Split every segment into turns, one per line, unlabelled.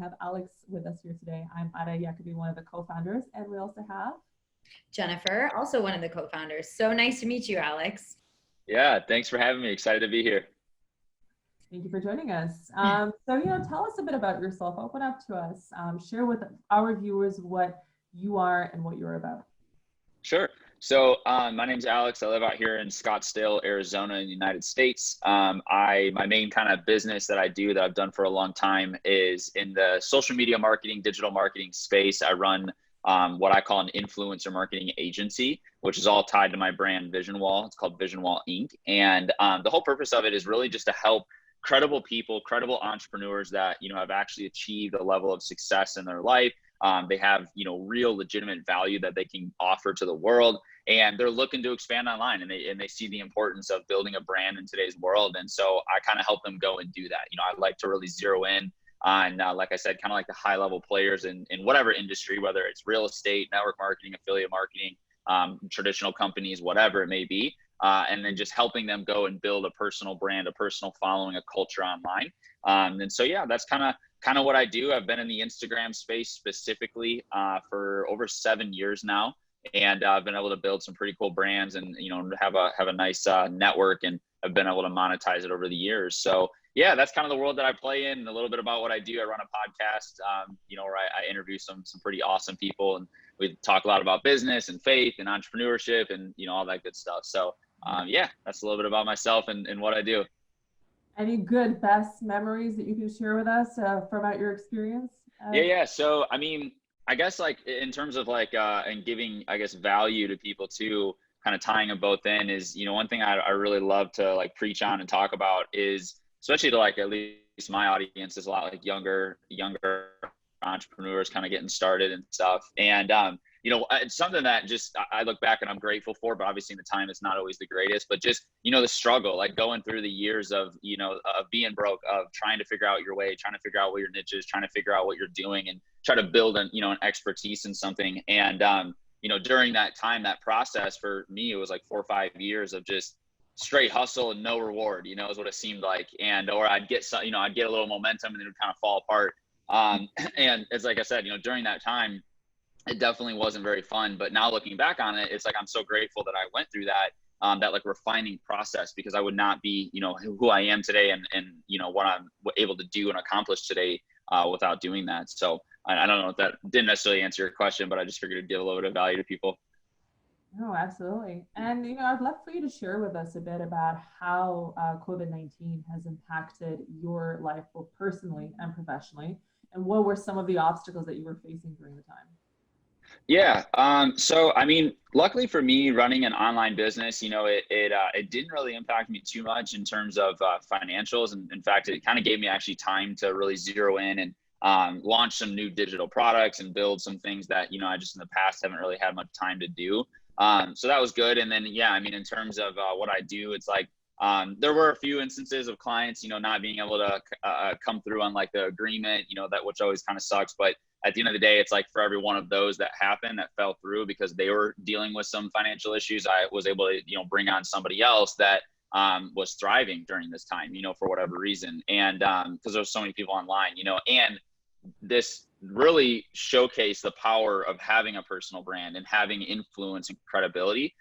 have Alex with us here today. I'm Ada Yacobi, one of the co-founders, and we also have
Jennifer, also one of the co-founders. So nice to meet you, Alex.
Yeah, thanks for having me. Excited to be here.
Thank you for joining us. Tell us a bit about yourself. Open up to us. Share with our viewers what you are and what you're about.
Sure. So my name's Alex. I live out here in Scottsdale, Arizona, in the United States. My main kind of business that I do that I've done for a long time is in the social media marketing, digital marketing space. I run what I call an influencer marketing agency, which is all tied to my brand Vision Wall. It's called Vision Wall Inc. And the whole purpose of it is really just to help credible people, credible entrepreneurs that, have actually achieved a level of success in their life. They have, real legitimate value that they can offer to the world, and they're looking to expand online, and they see the importance of building a brand in today's world. And so I kind of help them go and do that. I like to really zero in on, like I said, kind of like the high level players in whatever industry, whether it's real estate, network marketing, affiliate marketing, traditional companies, whatever it may be. And then just helping them go and build a personal brand, a personal following, a culture online. And so, yeah, that's kind of what I do. I've been in the Instagram space specifically for over 7 years now. And I've been able to build some pretty cool brands and, have a nice network, and I've been able to monetize it over the years. So yeah, that's kind of the world that I play in, and a little bit about what I do. I run a podcast, where I interview some pretty awesome people, and we talk a lot about business and faith and entrepreneurship and, all that good stuff. So yeah, that's a little bit about myself and what I do.
Any good, best memories that you can share with us from about your experience?
Yeah. So, I guess like in terms of like, and giving, I guess, value to people too, kind of tying them both in is, one thing I really love to like preach on and talk about is, especially to like, at least my audience is a lot like younger entrepreneurs kind of getting started and stuff. And, it's something that just I look back and I'm grateful for, but obviously in the time it's not always the greatest, but just, the struggle, like going through the years of, of being broke, of trying to figure out your way, trying to figure out what your niche is, trying to figure out what you're doing and try to build an expertise in something. And, during that time, that process for me, it was like 4 or 5 years of just straight hustle and no reward, is what it seemed like. And, or I'd get some, I'd get a little momentum and then it would kind of fall apart. And it's like I said, during that time, it definitely wasn't very fun, but now looking back on it, it's like, I'm so grateful that I went through that, that like refining process, because I would not be, who I am today and what I'm able to do and accomplish today without doing that. So I don't know if that didn't necessarily answer your question, but I just figured it'd give a little bit of value to people.
No, absolutely. And, I'd love for you to share with us a bit about how COVID-19 has impacted your life, both personally and professionally, and what were some of the obstacles that you were facing during the time?
Yeah. So, luckily for me, running an online business, it didn't really impact me too much in terms of financials. And in fact, it kind of gave me actually time to really zero in and launch some new digital products and build some things that, I just in the past haven't really had much time to do. So that was good. And then, yeah, in terms of what I do, it's like, there were a few instances of clients, not being able to come through on like the agreement, that which always kind of sucks. But at the end of the day, it's like for every one of those that happened, that fell through because they were dealing with some financial issues, I was able to, bring on somebody else that was thriving during this time, for whatever reason. And because there's so many people online, and this really showcased the power of having a personal brand and having influence and credibility.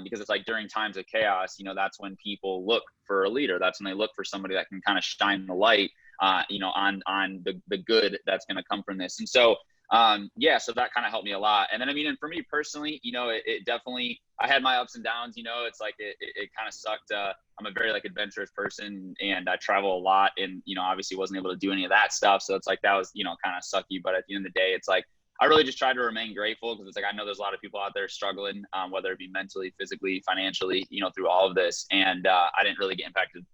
Because it's like during times of chaos, that's when people look for a leader. That's when they look for somebody that can kind of shine the light, on the good that's going to come from this. And so, so that kind of helped me a lot. And then, and for me personally, it definitely, I had my ups and downs, it's like, it kind of sucked. I'm a very like adventurous person and I travel a lot and, obviously wasn't able to do any of that stuff. So it's like, that was, kind of sucky. But at the end of the day, it's like, I really just try to remain grateful because it's like, I know there's a lot of people out there struggling, whether it be mentally, physically, financially, through all of this. And I didn't really get impacted,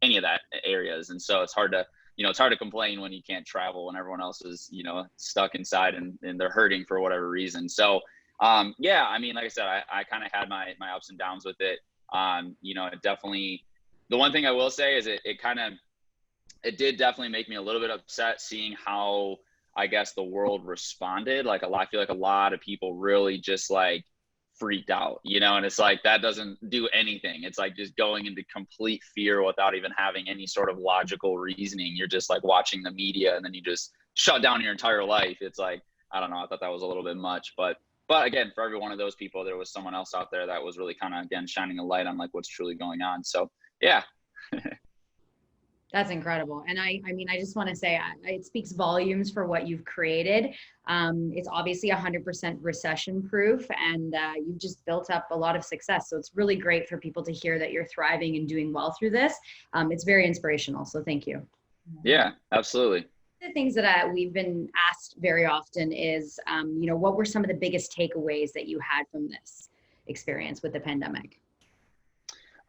any of that areas. And so it's hard to complain when you can't travel, when everyone else is, stuck inside and they're hurting for whatever reason. So, like I said, I kind of had my ups and downs with it. It definitely, the one thing I will say is it did definitely make me a little bit upset seeing how, I guess, the world responded. Like I feel like a lot of people really just like freaked out, and it's like, that doesn't do anything. It's like just going into complete fear without even having any sort of logical reasoning. You're just like watching the media and then you just shut down your entire life. It's like, I don't know, I thought that was a little bit much, but again, for every one of those people, there was someone else out there that was really kind of, again, shining a light on like what's truly going on. So yeah.
That's incredible. And I mean, I just want to say it speaks volumes for what you've created. It's obviously 100% recession proof, and you've just built up a lot of success. So it's really great for people to hear that you're thriving and doing well through this. It's very inspirational. So thank you.
Yeah, absolutely.
The things that we've been asked very often is, what were some of the biggest takeaways that you had from this experience with the pandemic?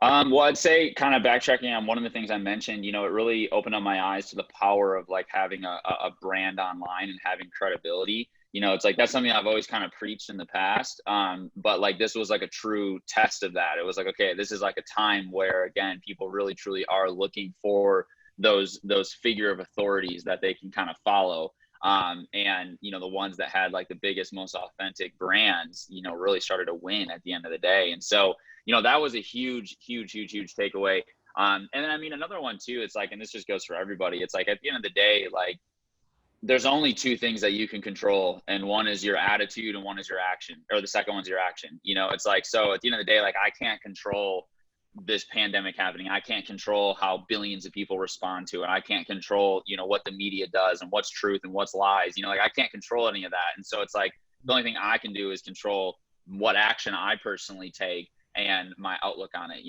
Well, I'd say, kind of backtracking on one of the things I mentioned, it really opened up my eyes to the power of like having a brand online and having credibility. It's like, that's something I've always kind of preached in the past. But like, this was like a true test of that. It was like, okay, this is like a time where, again, people really truly are looking for those figure of authorities that they can kind of follow. And the ones that had like the biggest, most authentic brands, really started to win at the end of the day. And so, that was a huge takeaway. And then, I mean, another one too, it's like, and this just goes for everybody. It's like, at the end of the day, like, there's only two things that you can control. And one is your attitude and one is your action, or the second one's your action. It's like, so at the end of the day, like, I can't control this pandemic happening. I can't control how billions of people respond to it. I can't control, what the media does and what's truth and what's lies. Like, I can't control any of that. And so it's like, the only thing I can do is control what action I personally take and my outlook on it,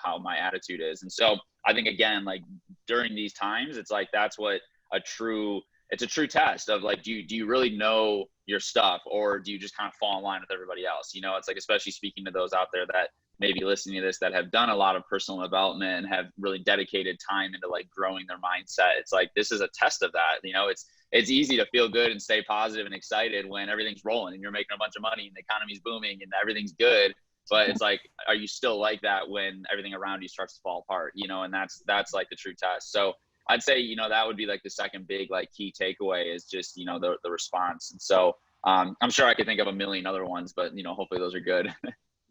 how my attitude is. And so I think, again, like, during these times, it's like, that's what it's a true test of like, do you really know your stuff, or do you just kind of fall in line with everybody else? It's like, especially speaking to those out there that may be listening to this, that have done a lot of personal development and have really dedicated time into like growing their mindset. It's like, this is a test of that. It's easy to feel good and stay positive and excited when everything's rolling and you're making a bunch of money and the economy's booming and everything's good. But it's like, are you still like that when everything around you starts to fall apart? And that's like the true test. So I'd say, that would be like the second big, like, key takeaway is just, the response. And so I'm sure I could think of a million other ones, but, hopefully those are good.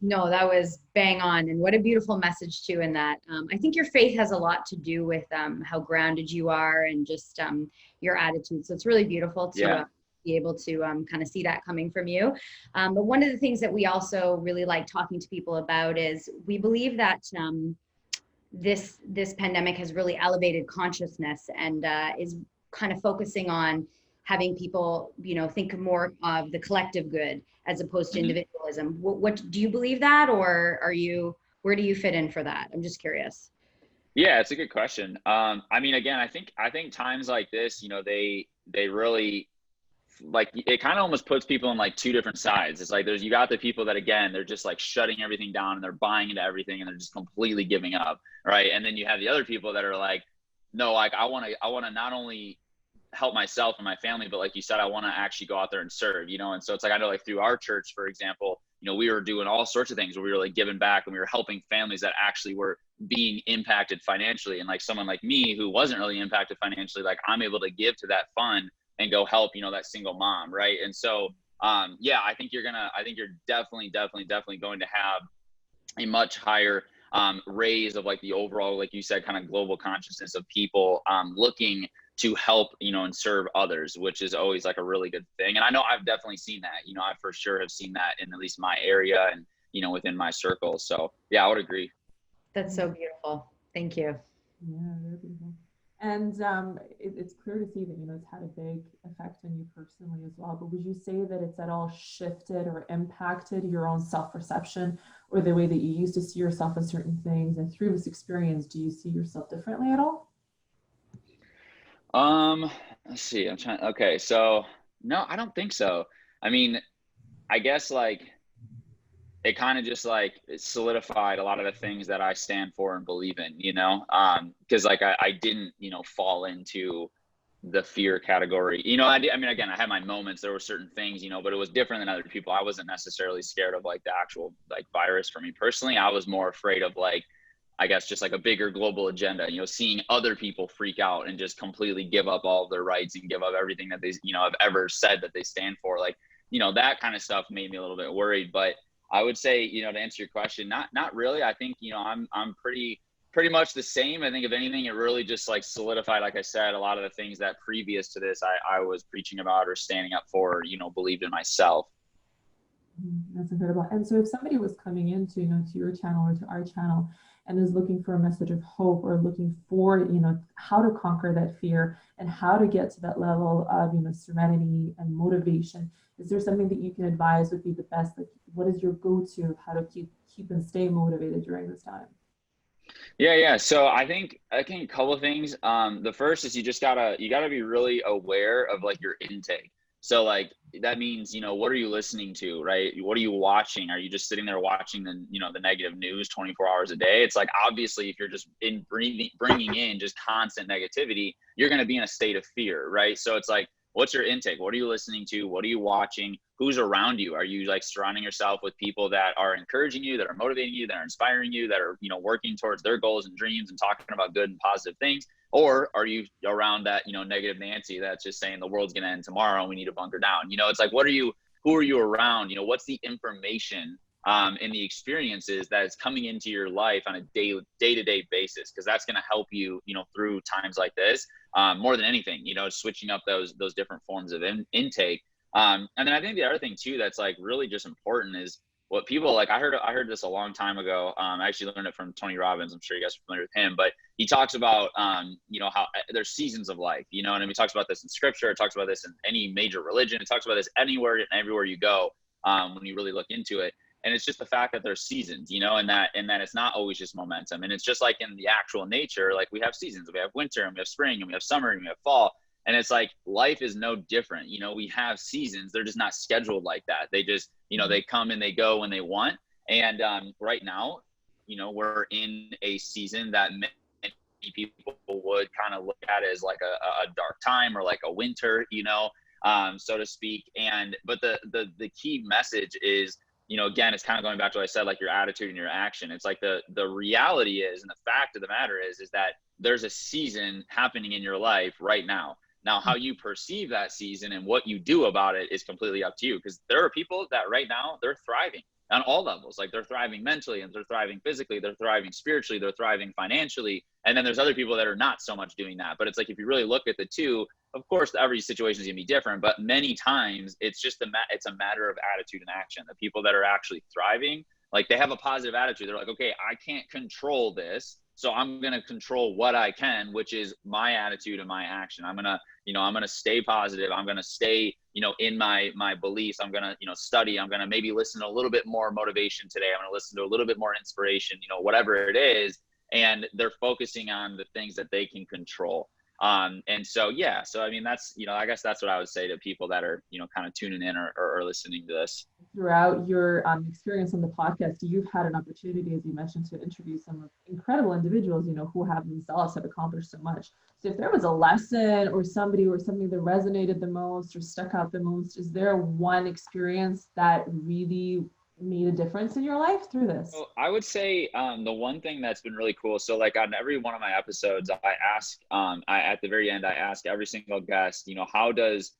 No, that was bang on. And what a beautiful message too in that. I think your faith has a lot to do with how grounded you are and just your attitude. So it's really beautiful to be able to kind of see that coming from you. But one of the things that we also really like talking to people about is we believe that this pandemic has really elevated consciousness and is kind of focusing on having people, think more of the collective good as opposed to individualism. What do you believe that, or where do you fit in for that? I'm just curious.
Yeah, it's a good question. I mean, again, I think times like this, they really, like, it kind of almost puts people in like two different sides. It's like, you got the people that, again, they're just like shutting everything down and they're buying into everything and they're just completely giving up. Right. And then you have the other people that are like, no, like, I want to not only help myself and my family, but like you said, I want to actually go out there and serve, and so it's like, I know, like, through our church, for example, we were doing all sorts of things where we were like giving back and we were helping families that actually were being impacted financially. And like someone like me who wasn't really impacted financially, like, I'm able to give to that fund and go help, that single mom. Right. And so, I think you're definitely going to have a much higher raise of like the overall, like you said, kind of global consciousness of people looking to help, and serve others, which is always like a really good thing. And I know I've definitely seen that, I for sure have seen that in at least my area and, within my circle. So yeah, I would agree.
That's so beautiful. Thank you.
Yeah, very beautiful. And it's clear to see that, it's had a big effect on you personally as well. But would you say that it's at all shifted or impacted your own self-perception or the way that you used to see yourself in certain things? And through this experience, do you see yourself differently at all?
Let's see. Okay. So no, I don't think so. I mean, I guess like it kind of just like it solidified a lot of the things that I stand for and believe in, because like I didn't, fall into the fear category. I mean, again, I had my moments. There were certain things, but it was different than other people. I wasn't necessarily scared of like the actual like virus for me personally. I was more afraid of like, I guess, just like a bigger global agenda, seeing other people freak out and just completely give up all of their rights and give up everything that they, have ever said that they stand for. Like, that kind of stuff made me a little bit worried. But I would say, to answer your question, not really. I think, I'm pretty pretty much the same. I think if anything, it really just like solidified, like I said, a lot of the things that previous to this I was preaching about or standing up for, you know, believed in myself.
That's incredible. And so if somebody was coming into, to your channel or to our channel and is looking for a message of hope or looking for, how to conquer that fear and how to get to that level of, serenity and motivation, is there something that you can advise would be the best? Like, what is your go-to, how to keep and stay motivated during this time?
Yeah. So I think a couple of things. The first is you gotta be really aware of like your intake. So like that means, what are you listening to, right? What are you watching? Are you just sitting there watching the negative news 24 hours a day? It's like, obviously, if you're just bringing in just constant negativity, you're going to be in a state of fear, right? So it's like, what's your intake? What are you listening to? What are you watching? Who's around you? Are you like surrounding yourself with people that are encouraging you, that are motivating you, that are inspiring you, that are, working towards their goals and dreams and talking about good and positive things? Or are you around that, negative Nancy that's just saying the world's going to end tomorrow and we need to bunker down? It's like, who are you around? What's the information and the experiences that is coming into your life on a day-to-day basis? Because that's going to help you, through times like this, more than anything, switching up those different forms of intake. And then I think the other thing too, that's like really just important is what people like. I heard this a long time ago. I actually learned it from Tony Robbins. I'm sure you guys are familiar with him, but he talks about, how there's seasons of life, and he talks about this in scripture. It talks about this in any major religion. It talks about this anywhere and everywhere you go when you really look into it. And it's just the fact that there's seasons, and that it's not always just momentum. And it's just like in the actual nature, like we have seasons. We have winter and we have spring and we have summer and we have fall. And it's like life is no different. We have seasons. They're just not scheduled like that. They just, they come and they go when they want. And right now, we're in a season that many people would kind of look at as like a dark time or like a winter, so to speak. But the key message is, again, it's kind of going back to what I said, like your attitude and your action. It's like the reality is, and the fact of the matter is that there's a season happening in your life right now. Now, how you perceive that season and what you do about it is completely up to you, because there are people that right now they're thriving on all levels. Like they're thriving mentally and they're thriving physically, they're thriving spiritually, they're thriving financially. And then there's other people that are not so much doing that. But it's like, if you really look at the two, of course, every situation is going to be different, but many times it's just it's a matter of attitude and action. The people that are actually thriving, like they have a positive attitude. They're like, okay, I can't control this, so I'm going to control what I can, which is my attitude and my action. I'm going to stay positive. I'm going to stay, in my beliefs. I'm going to, study. I'm going to maybe listen to a little bit more motivation today. I'm going to listen to a little bit more inspiration, whatever it is. And they're focusing on the things that they can control. And so, yeah, so, I mean, that's, I guess that's what I would say to people that are, kind of tuning in or listening to this.
Throughout your experience on the podcast, you've had an opportunity, as you mentioned, to interview some incredible individuals, who have themselves have accomplished so much. So if there was a lesson or somebody or something that resonated the most or stuck out the most, is there one experience that really made a difference in your life through this?
So I would say the one thing that's been really cool. So like on every one of my episodes, I ask, at the very end, I ask every single guest, how does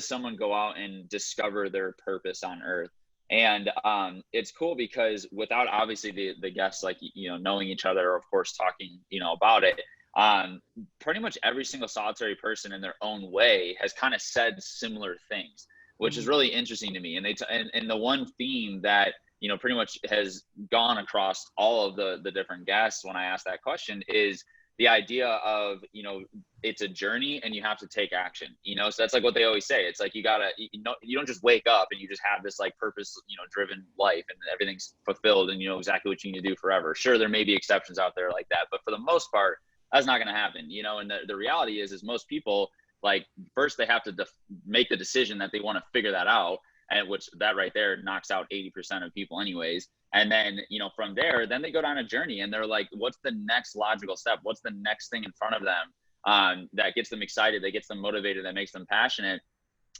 someone go out and discover their purpose on earth? And it's cool because without obviously the guests, like, knowing each other, or of course talking, about it, pretty much every single solitary person in their own way has kind of said similar things, which is really interesting to me. And and the one theme that, pretty much has gone across all of the different guests when I ask that question is the idea of, it's a journey and you have to take action, so that's like what they always say. It's like, you don't just wake up and you just have this like purpose, driven life and everything's fulfilled and you know exactly what you need to do forever. Sure, there may be exceptions out there like that, but for the most part, that's not going to happen, and the reality is most people, like, first they have to make the decision that they want to figure that out, and which that right there knocks out 80% of people anyways. And then, from there, then they go down a journey and they're like, what's the next logical step? What's the next thing in front of them that gets them excited, that gets them motivated, that makes them passionate?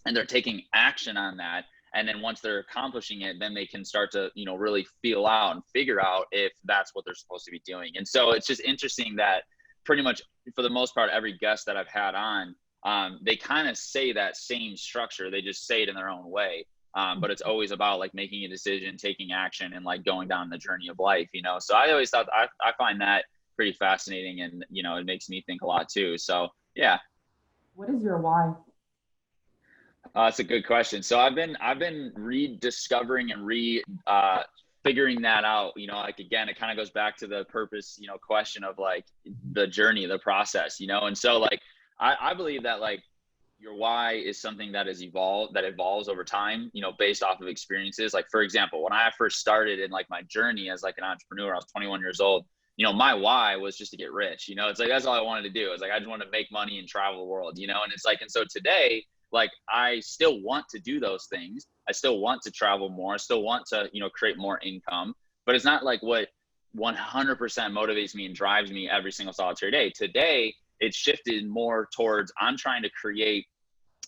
And they're taking action on that. And then once they're accomplishing it, then they can start to, really feel out and figure out if that's what they're supposed to be doing. And so it's just interesting that pretty much for the most part, every guest that I've had on, they kind of say that same structure. They just say it in their own way. But it's always about like making a decision, taking action, and like going down the journey of life, So I always thought I find that pretty fascinating, and it makes me think a lot too. So yeah.
What is your why?
That's a good question. So I've been rediscovering and figuring that out. Like, again, it kind of goes back to the purpose, question of like the journey, the process, and so like I believe that like your why is something that evolves over time, based off of experiences. Like, for example, when I first started in like my journey as like an entrepreneur, I was 21 years old. My why was just to get rich. It's like, that's all I wanted to do. It's like, I just wanted to make money and travel the world, and it's like, and so today, like, I still want to do those things. I still want to travel more. I still want to, create more income, but it's not like what 100% motivates me and drives me every single solitary day. Today, it's shifted more towards, I'm trying to create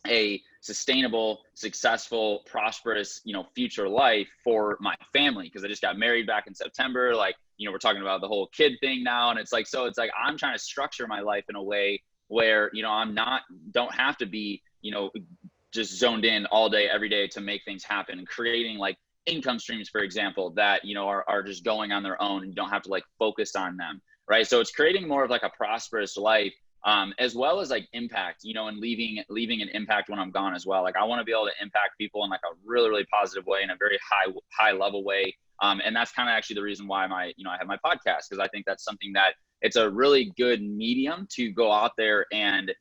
a sustainable, successful, prosperous, future life for my family. Cause I just got married back in September. Like, we're talking about the whole kid thing now. And it's like, so it's like, I'm trying to structure my life in a way where, don't have to be, just zoned in all day, every day to make things happen, and creating like income streams, for example, that, are just going on their own and you don't have to like focus on them. Right. So it's creating more of like a prosperous life, as well as like impact, and leaving an impact when I'm gone as well. Like, I want to be able to impact people in like a really, really positive way, in a very high level way. And that's kind of actually the reason why I have my podcast, because I think that's something that it's a really good medium to go out there and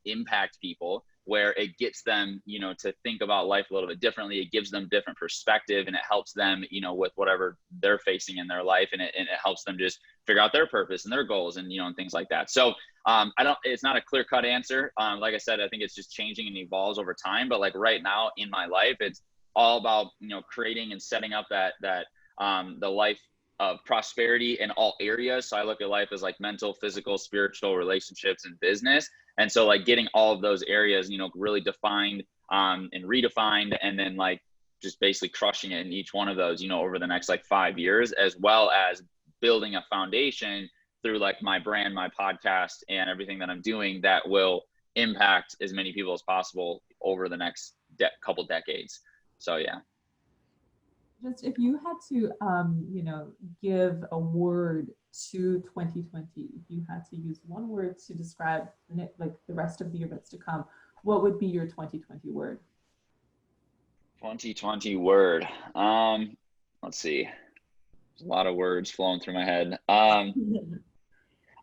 impact people, where it gets them, to think about life a little bit differently. It gives them different perspective, and it helps them, with whatever they're facing in their life. And it helps them just figure out their purpose and their goals, and, and things like that. So it's not a clear cut answer. Like I said, I think it's just changing and evolves over time. But like right now in my life, it's all about, creating and setting up that the life of prosperity in all areas. So I look at life as like mental, physical, spiritual, relationships, and business. And so like getting all of those areas, really defined and redefined, and then like just basically crushing it in each one of those, over the next like 5 years, as well as building a foundation through like my brand, my podcast, and everything that I'm doing that will impact as many people as possible over the next couple decades. So yeah.
Just if you had to, give a word to 2020, if you had to use one word to describe like the rest of the year that's to come, what would be your 2020 word?
2020 word. Let's see. There's a lot of words flowing through my head.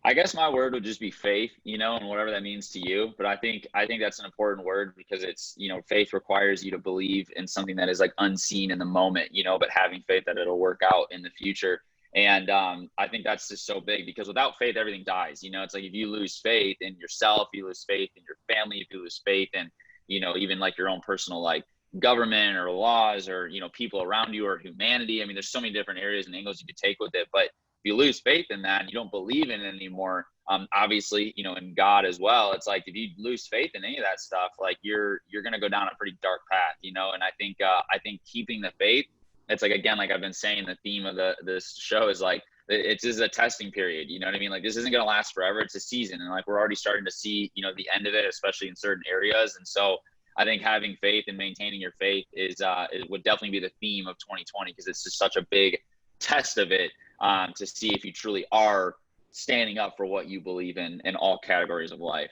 I guess my word would just be faith, and whatever that means to you. But I think that's an important word, because it's, faith requires you to believe in something that is like unseen in the moment, but having faith that it'll work out in the future. And I think that's just so big, because without faith, everything dies. It's like, if you lose faith in yourself, you lose faith in your family, if you lose faith in, even like your own personal like government or laws, or, people around you, or humanity. I mean, there's so many different areas and angles you could take with it. But if you lose faith in that and you don't believe in it anymore, obviously, in God as well, it's like, if you lose faith in any of that stuff, like you're going to go down a pretty dark path, and I think keeping the faith, it's like, again, like I've been saying, the theme of this show is like, it's just a testing period. You know what I mean? Like, this isn't going to last forever. It's a season. And like, we're already starting to see, the end of it, especially in certain areas. And so I think having faith and maintaining your faith it would definitely be the theme of 2020, because it's just such a big test of it, to see if you truly are standing up for what you believe in all categories of life.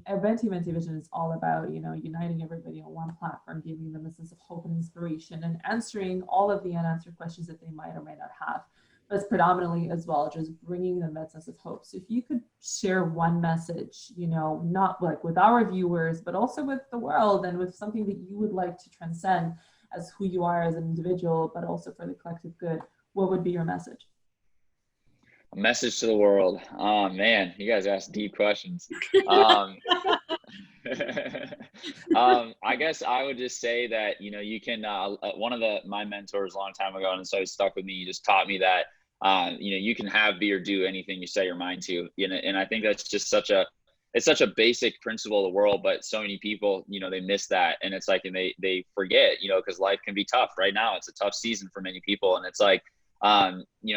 Venti Vision is all about, uniting everybody on one platform, giving them a sense of hope and inspiration, and answering all of the unanswered questions that they might or might not have. But it's predominantly as well just bringing them that sense of hope. So if you could share one message, not like with our viewers, but also with the world, and with something that you would like to transcend as who you are as an individual, but also for the collective good, what would be your message?
A message to the world. Oh man, you guys ask deep questions. I guess I would just say that, you can, one of my mentors a long time ago, and so it stuck with me, he just taught me that, you can have, be, or do anything you set your mind to. And I think that's just it's such a basic principle of the world, but so many people, they miss that. And it's like, and they forget, because life can be tough right now. It's a tough season for many people. And it's like,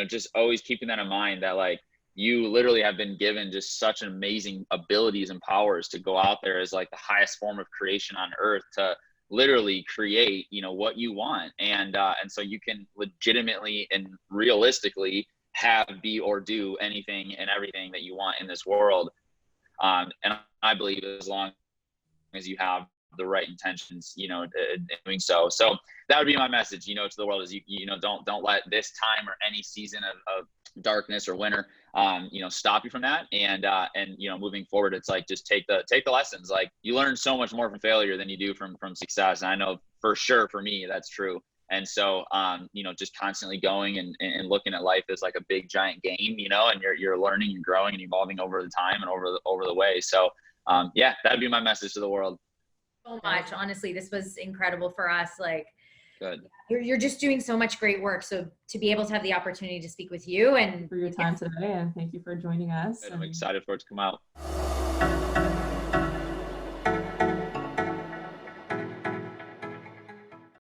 just always keeping that in mind, that like, you literally have been given just such amazing abilities and powers to go out there as like the highest form of creation on earth, to literally create, what you want. And so you can legitimately and realistically have, be, or do anything and everything that you want in this world. And I believe as long as you have the right intentions, you know, in doing so. So that would be my message, you know, to the world is, you know, don't let this time or any season of darkness or winter, you know, stop you from that. And, you know, moving forward, it's like, just take the lessons. Like, you learn so much more from failure than you do from success. And I know for sure for me, that's true. And so, you know, just constantly going and looking at life as like a big giant game, you know, and you're learning and growing and evolving over the time and over the way. So, yeah, that'd be my message to the world.
So much. Honestly, this was incredible for us. Like,
good.
You're just doing so much great work. So to be able to have the opportunity to speak with you and
for your time today, and thank you for joining us.
I'm excited for it to come out.